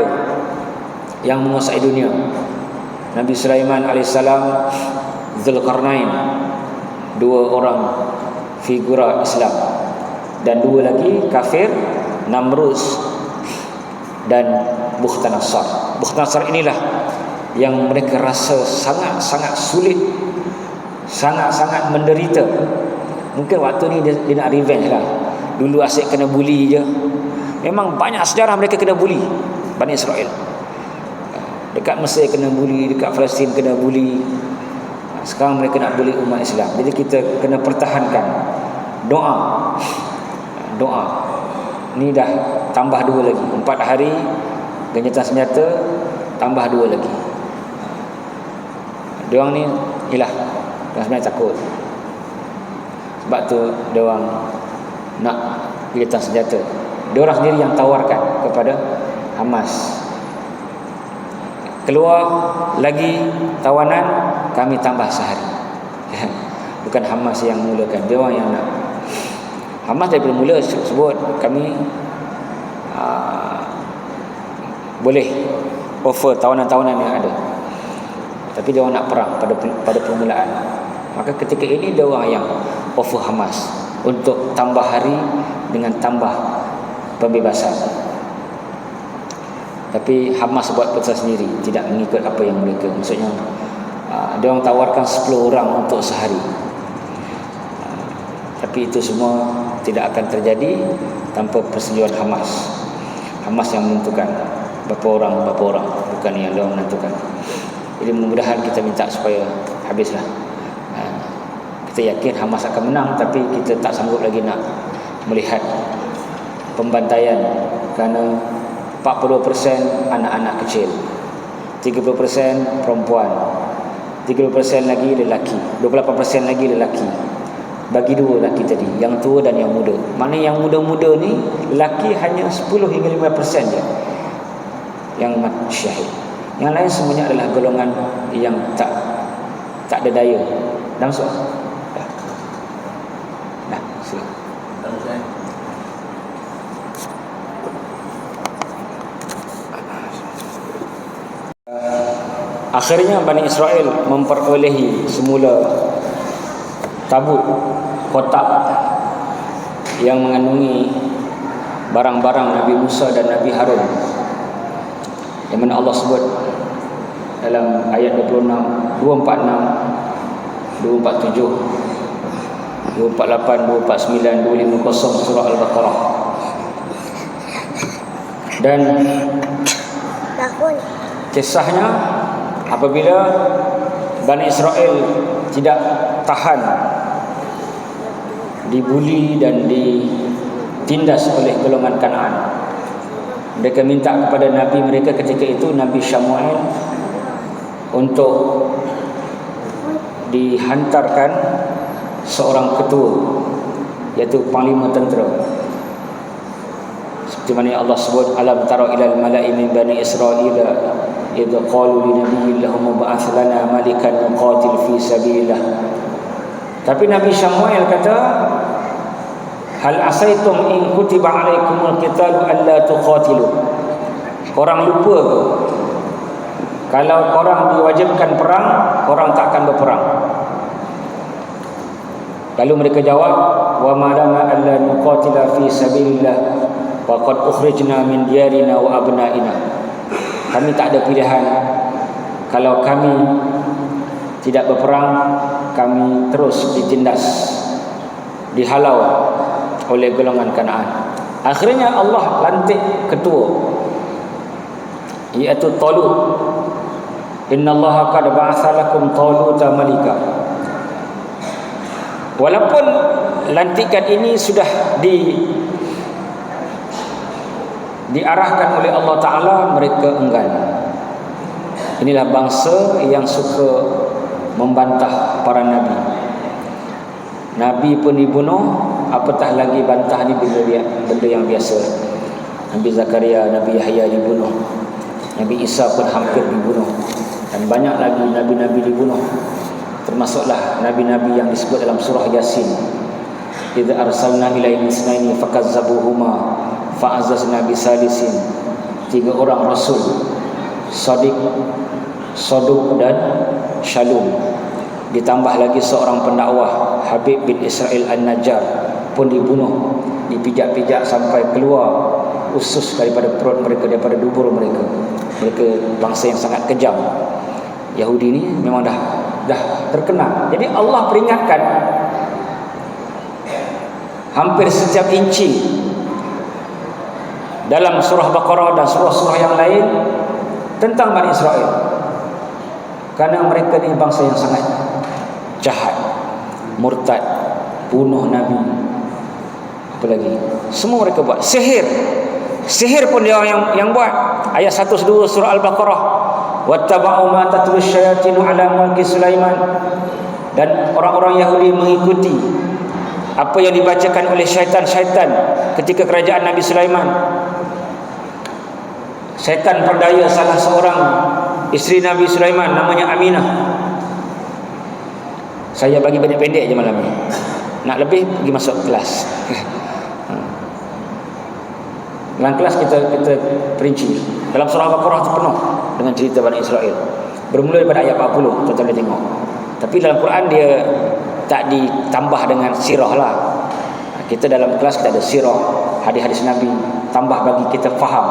yang menguasai dunia. Nabi Sulaiman AS, Zulkarnain, 2 orang figura Islam, dan 2 lagi kafir, Namrus dan Bukhtanasar. Bukhtanasar inilah yang mereka rasa sangat-sangat sulit, sangat-sangat menderita. Mungkin waktu ni dia nak revenge lah. Dulu asyik kena bully je. Memang banyak sejarah mereka kena bully, Bani Israel. Dekat Mesir kena bully, dekat Palestin kena bully. Sekarang mereka nak bully umat Islam. Jadi kita kena pertahankan doa. Ni dah tambah 2 lagi. 4 hari gencatan senjata, tambah 2 lagi. Diorang ni ialah sebenarnya takut. Sebab tu diorang nak gencatan senjata. Diorang sendiri yang tawarkan kepada Hamas. Keluar lagi tawanan, kami tambah sehari. Bukan Hamas yang mulakan, diorang yang nak. Hamas daripada mula sebut kami boleh offer tawanan-tawanan yang ada, tapi dia orang nak perang pada permulaan. Maka ketika ini dia orang yang offer Hamas untuk tambah hari dengan tambah pembebasan. Tapi Hamas buat keputusan sendiri, tidak mengikut apa yang mereka. Maksudnya dia orang tawarkan 10 orang untuk sehari. Tapi itu semua tidak akan terjadi tanpa persetujuan Hamas. Hamas yang menentukan berapa orang, bukan yang dia menentukan. Jadi mudah-mudahan kita minta supaya habislah. Kita yakin Hamas akan menang, tapi kita tak sanggup lagi nak melihat pembantaian, kerana 40% anak-anak kecil, 30% perempuan, 30% lagi lelaki, 28% lagi lelaki. Bagi dua lelaki tadi, yang tua dan yang muda. Maknanya yang muda-muda ni lelaki hanya 10 hingga 15% je yang mati syahid. Yang lain semuanya adalah golongan yang tak ada daya. Dah masuk? Dah, silakan. Akhirnya Bani Israel memperolehi semula tabut kotak yang mengandungi barang-barang Nabi Musa dan Nabi Harun, yang mana Allah sebut dalam ayat 26, 246, 247, 248, 249, 250 surah Al-Baqarah. Dan kisahnya apabila Bani Israel tidak tahan dibuli dan ditindas oleh golongan Kanaan, mereka minta kepada Nabi mereka ketika itu, Nabi Syamuel, untuk dihantarkan seorang ketua, iaitu panglima tentera. Seperti mana Allah sebut, alam tara ilal mala'i min bani Israila idh qalu li nabiyyin lahum ba'ath lana malikan nuqatil fi sabilillah. Tapi Nabi Syamuel kata, hal asaitum in kutiba alaikumul qitalu alla tuqatilu. Korang lupa ke kalau korang diwajibkan perang, korang tak akan berperang? Lalu mereka jawab, wa ma lana alla nuqatila fi sabilillah wa qad ukhrijna min diyarina wa abnaina. Kami tak ada pilihan. Kalau kami tidak berperang, kami terus ditindas, dihalau oleh golongan Kanaan. Akhirnya Allah lantik ketua, iaitu Talut. Innallaha qad ba'atha lakum Taluta malika. Walaupun lantikan ini sudah diarahkan oleh Allah Ta'ala, mereka enggan. Inilah bangsa yang suka membantah para nabi. Nabi pun dibunuh, apatah lagi bantah ni benda yang biasa. Nabi Zakaria, Nabi Yahya dibunuh, Nabi Isa pun hampir dibunuh, dan banyak lagi nabi-nabi dibunuh. Termasuklah nabi-nabi yang disebut dalam surah Yasin, idza arsalna ilaihim isnaini fakazzabuhuma fa'azzazna bisalisin. 3 orang rasul, Sadiq, Saduq dan Shalum, ditambah lagi seorang pendakwah, Habib bin Israel An-Najjar, pun dibunuh, dipijak-pijak sampai keluar usus daripada perut mereka, daripada dubur mereka. Mereka bangsa yang sangat kejam. Yahudi ni memang dah terkenal. Jadi Allah peringatkan hampir setiap inci dalam surah Baqarah dan surah-surah yang lain tentang Bani Israel, kerana mereka ni bangsa yang sangat jahat, murtad, bunuh Nabi, apa lagi, semua mereka buat. Sihir pun dia yang buat. Ayat 102 surah Al-Baqarah, wattaba'u ma tatlu syayatinu ala mulki Sulaiman. Dan orang-orang Yahudi mengikuti apa yang dibacakan oleh syaitan-syaitan ketika kerajaan Nabi Sulaiman. Syaitan perdaya salah seorang isteri Nabi Sulaiman, namanya Aminah. Saya bagi pendek-pendek je malam ni. Nak lebih pergi masuk kelas. Dalam kelas kita perinci. Dalam surah Al-Baqarah itu penuh dengan cerita Bani Israel. Bermula daripada ayat 40, tuan-tuan tengok. Tapi dalam Quran dia tak ditambah dengan sirah lah. Kita dalam kelas kita ada sirah, hadis-hadis Nabi, tambah bagi kita faham.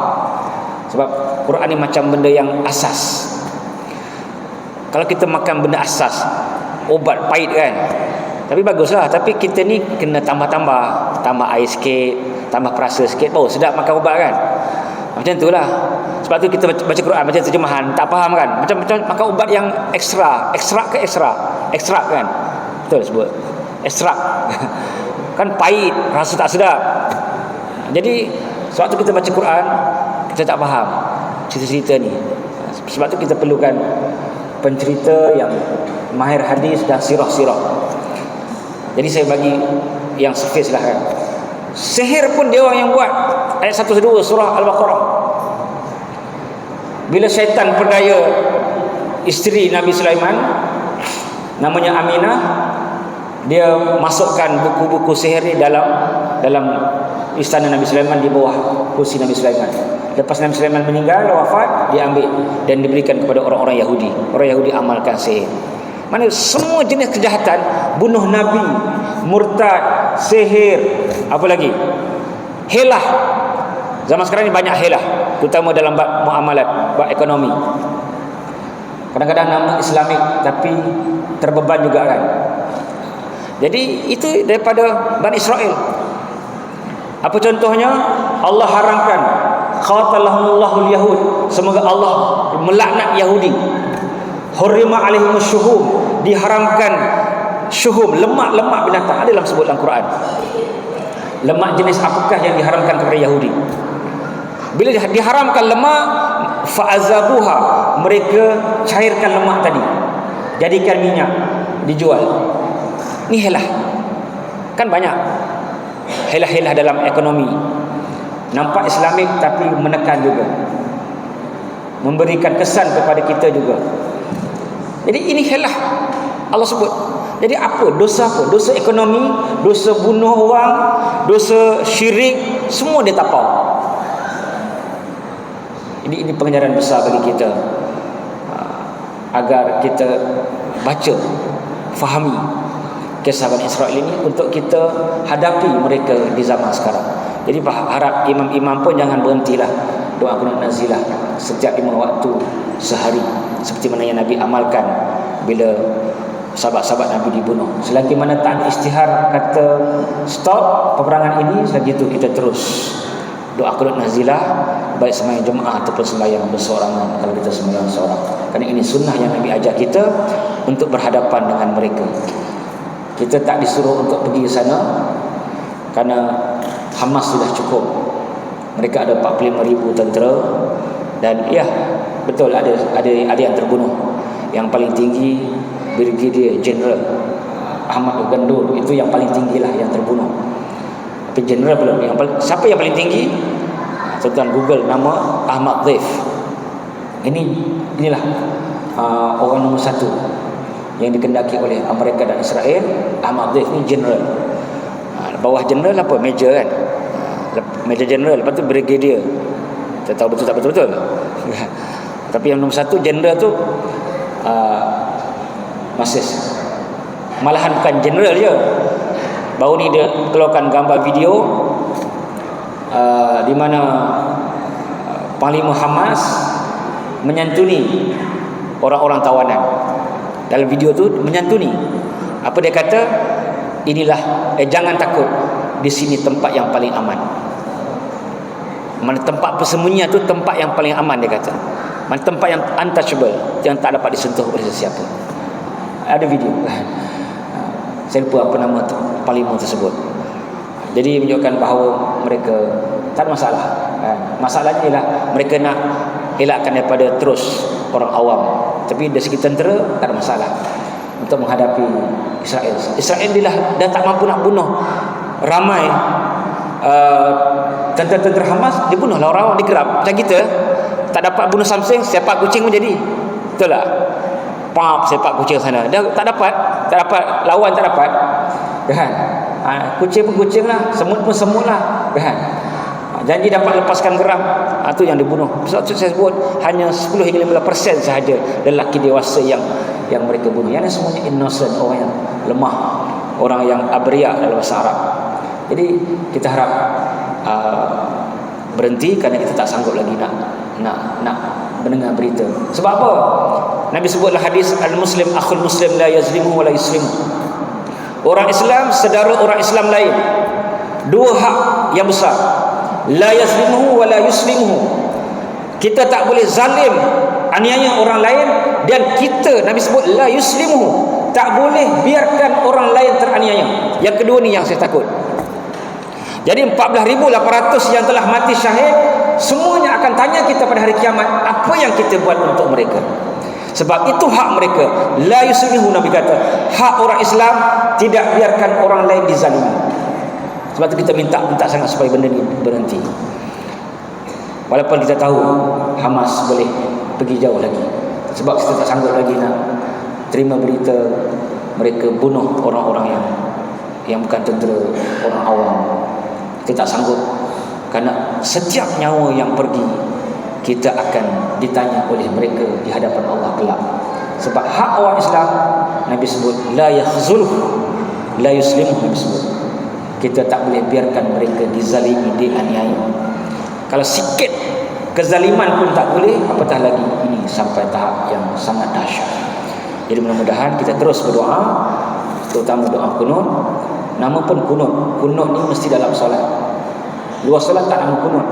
Sebab Quran ni macam benda yang asas. Kalau kita makan benda asas, obat pahit kan, tapi baguslah. Tapi kita ni kena tambah air sikit, tambah perasa sikit, baru sedap makan ubat kan. Macam itulah. Sebab tu kita baca Quran macam terjemahan tak faham kan. Macam makan ubat yang ekstrak kan. Betul sebut. Ekstrak. Kan pahit, rasa tak sedap. Jadi sebab tu kita baca Quran, kita tak faham cerita-cerita ni. Sebab tu kita perlukan pencerita yang mahir hadis dan sirah-sirah. Jadi saya bagi yang surface lah kan. Sihir pun dia orang yang buat. Ayat 1-2 surah Al-Baqarah. Bila syaitan perdaya isteri Nabi Sulaiman, namanya Aminah, dia masukkan buku-buku sihir ni dalam istana Nabi Sulaiman, di bawah kursi Nabi Sulaiman. Lepas Nabi Sulaiman meninggal, wafat, dia ambil dan diberikan kepada orang-orang Yahudi. Orang Yahudi amalkan sihir. Mana semua jenis kejahatan, bunuh Nabi, murtad, sihir, apa lagi? Helah. Zaman sekarang ni banyak helah, terutama dalam bab muamalat, bab ekonomi. Kadang-kadang nama Islamik tapi terbeban juga kan. Jadi itu daripada Bani Israel. Apa contohnya? Allah haramkan qatalahumullahu al-yahud, semoga Allah melaknat Yahudi. Hurrima alaihimus syuhum, diharamkan syuhum, lemak-lemak binatang. Ada dalam sebut dalam Quran. Lemak jenis apakah yang diharamkan kepada Yahudi? Bila diharamkan lemak, fa'azabuha, mereka cairkan lemak tadi, jadikan minyak, dijual. Ni helah. Kan banyak helah-helah dalam ekonomi. Nampak Islamik tapi menekan juga, memberikan kesan kepada kita juga. Jadi ini helah Allah sebut. Jadi apa? Dosa apa? Dosa ekonomi, dosa bunuh orang, dosa syirik, semua dia tapau. Ini pengajaran besar bagi kita, agar kita baca, fahami kisah Bani Israel ini untuk kita hadapi mereka di zaman sekarang. Jadi harap imam-imam pun jangan berhentilah doa qunut nazilah setiap 5 waktu sehari, seperti mana yang Nabi amalkan bila sahabat-sahabat Nabi dibunuh. Selagi mana tak ada istihar kata stop peperangan ini, selagi itu kita terus doa qunut nazilah, baik sembahyang Jumaat ataupun sembahyang bersorangan kalau kita sembahyang seorang. Kerana ini sunnah yang Nabi ajar kita untuk berhadapan dengan mereka. Kita tak disuruh untuk pergi ke sana kerana Hamas sudah cukup. Mereka ada 45,000 tentera dan ya betul ada yang terbunuh. Yang paling tinggi Brigadier General Ahmad Gandur, itu yang paling tinggilah yang terbunuh. Tapi general belum. Siapa yang paling tinggi? Tuan Google nama Ahmad Dhaif. Inilah orang nombor 1 yang dikendaki oleh Amerika dan Israel. Ahmad Dhaif ni general. Bawah general apa? Major kan? Major general, lepas tu brigadier. Tak tahu betul tak betul-betul. Tapi yang nombor 1 general tu masih, malahan bukan general je. Baru ni dia keluarkan gambar video di mana Panglima Hamas menyantuni orang-orang tawanan. Dalam video tu menyantuni. Apa dia kata? Inilah, jangan takut, di sini tempat yang paling aman. Mana tempat persembunyian tu tempat yang paling aman, dia kata. Mana tempat yang untouchable, yang tak dapat disentuh oleh sesiapa. Ada video. Saya lupa apa nama panglima tersebut. Jadi menunjukkan bahawa mereka tak ada masalah. Masalahnya ialah mereka nak elakkan daripada terus orang awam. Tapi dari segi tentera tak ada masalah untuk menghadapi Israel. Israel dah tak mampu nak bunuh ramai tentera-tentera Hamas. Dia bunuhlah orang-orang, digerap. Macam kita tak dapat bunuh something, sepak kucing pun jadi. Betul tak? Sepak kucing sana dah tak dapat lawan, tak dapat kan. Kucing pun kucing lah, semut pun semut lah kan. Janji dapat lepaskan geram, tu yang dibunuh. Sebab tu saya sebut hanya 10 hingga 15% sahaja lelaki dewasa yang mereka bunuh. Yang semuanya innocent, orang yang lemah, orang yang abriya dalam bahasa Arab. Jadi kita harap berhenti kerana kita tak sanggup lagi nak nak mendengar berita. Sebab apa? Nabi sebutlah hadis, al-muslim akhul muslim la yazlimu wa la yuslimu. Orang Islam saudara orang Islam lain. Dua hak yang besar. La yazlimuhu wa la yuslimuhu. Kita tak boleh zalim, aniaya orang lain, dan kita, Nabi sebut la yuslimuhu, tak boleh biarkan orang lain teraniaya. Yang kedua ni yang saya takut. Jadi 14,800 yang telah mati syahid, semuanya akan tanya kita pada hari kiamat, apa yang kita buat untuk mereka. Sebab itu hak mereka. La yuslimuhu, Nabi kata, hak orang Islam tidak biarkan orang lain dizalimi. Sebab itu kita minta sangat supaya benda ni berhenti. Walaupun kita tahu Hamas boleh pergi jauh lagi, sebab kita tak sanggup lagi nak terima berita mereka bunuh orang-orang yang bukan tentera, orang awam. Kita tak sanggup, kerana setiap nyawa yang pergi, kita akan ditanya oleh mereka di hadapan Allah kelak. Sebab hak orang Islam, Nabi sebut la yakhzuluh la yuslimuh. Nabi sebut kita tak boleh biarkan mereka dizalimi, dianiaya. Kalau sikit kezaliman pun tak boleh, apatah lagi ini sampai tahap yang sangat dahsyat. Jadi mudah-mudahan kita terus berdoa, terutama doa kunut. Nama pun kunut. Kunut ni mesti dalam solat. Luar solat tak nama kunut.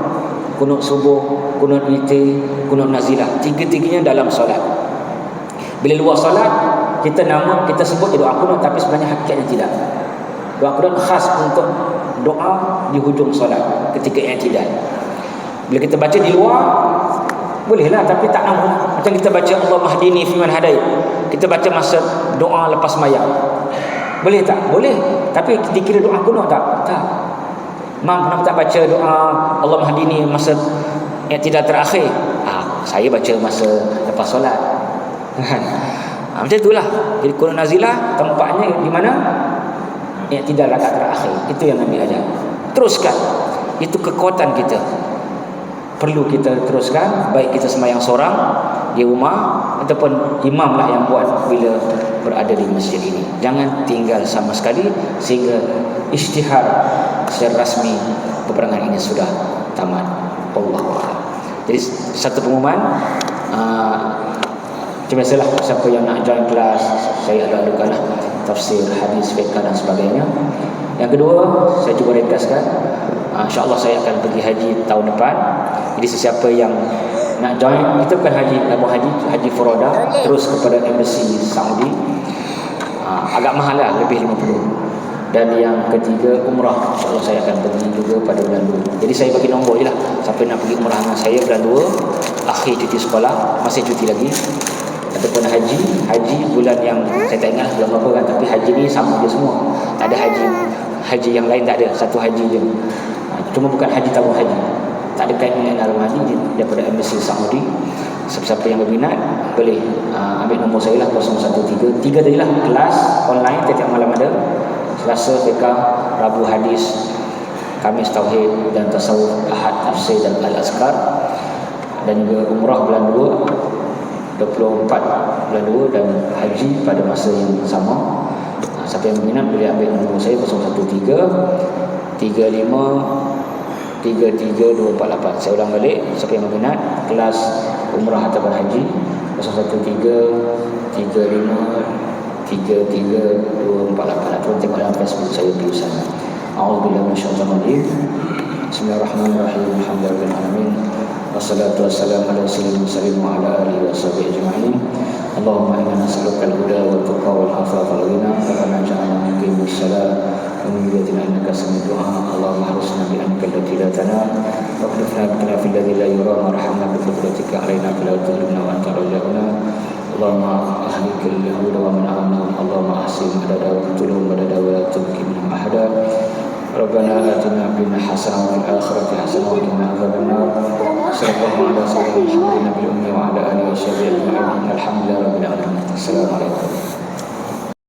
Kunut subuh, kunut witir, kunut nazilah, tiga-tiganya dalam solat. Bila luar solat, kita sebut doa kunut, tapi sebenarnya hakikatnya tidak. Doa kunut khas untuk doa di hujung solat ketika i'tidal. Bila kita baca di luar, bolehlah, tapi tak nama. Macam kita baca Allahumma hdini fiman hadait, kita baca masa doa lepas sembahyang, boleh tak? Boleh. Tapi dikira doa kunut tak? Tak. Mam, kenapa tak baca doa Allahumma hdini masa i'tidal terakhir? Saya baca masa lepas solat. Macam itulah. Jadi kunut nazilah tempatnya di mana? I'tidal rakaat terakhir. Itu yang Nabi ajar. Teruskan. Itu kekuatan kita. Perlu kita teruskan, baik kita sembahyang seorang di rumah ataupun imamlah yang buat bila berada di masjid ini. Jangan tinggal sama sekali sehingga isytihar secara rasmi peperangan ini sudah tamat. Wallahu a'lam. Jadi satu pengumuman, macam biasalah, siapa yang nak join kelas, saya adalah tafsir, hadis, fiqh dan sebagainya. Yang kedua, saya cuba ringkaskan, insya-Allah saya akan pergi haji tahun depan. Jadi sesiapa yang nak join, kita bukan haji furoda, terus kepada embassy Saudi. Agak mahal lah, lebih 50. Dan yang ketiga, umrah, insya-Allah saya akan pergi juga pada bulan 2. Jadi saya bagi nombor je lah, siapa nak pergi umrah dengan saya bulan 2, akhir cuti sekolah, masih cuti lagi, ataupun haji bulan yang saya tak ingat bulan berapa kan, tapi haji ni sama je semua. Tak ada haji yang lain, tak ada, satu haji je. Cuma bukan haji tabung haji, tak ada kait dengan arwah haji daripada embassy Saudi. Siapa yang berminat boleh ambil nombor saya lah, 013. 3 tadi lah, kelas online tiap malam ada, Selasa fiqh, Rabu hadis, Khamis tauhid dan tasawuf, Ahad tafsir dan al-azkar. Dan juga umrah bulan 2, 24 bulan 2, dan haji pada masa yang sama. Siapa yang berminat boleh ambil nombor saya, 013 35 33248. Saya ulang balik, siapa yang berminat kelas umrah ataupun haji, 013 35 33248. Atau tengok dalam Facebook saya di sana. A'udzubillahi minasyaitonir rajim. Bismillahirrahmanirrahim. Alhamdulillahirabbil alamin. Wassalatu wassalamu ala sayyidil mursalin wa ala alihi washabihi ajma'in. Allahumma inna nas'aluka al-huda wal tuqa wal afafa wal ghina. Rabbana ij'alna muqimis salat wa min dhurriyyatina innaka samiyud du'a. Allahumma harusna bi annaka allati la tanam wa qfilna bika fil ladzi la yuram warhamna bi qudratika alaina fil tudrina wa anta rajauna. Allahumma ahlikal yahuda wa man amanahum. Allahumma ahsin madada wa tulum madada wa la tubqi minhum ahada. Rabbana atina fid dunya hasanah wa fil akhirati hasanah wa qina adzabannar. Sallallahu ala sayyidina Muhammadin nabiyil ummi wa ala alihi wa sahbihi ajma'in. Alhamdulillahirabbil alamin. Assalamualaikum.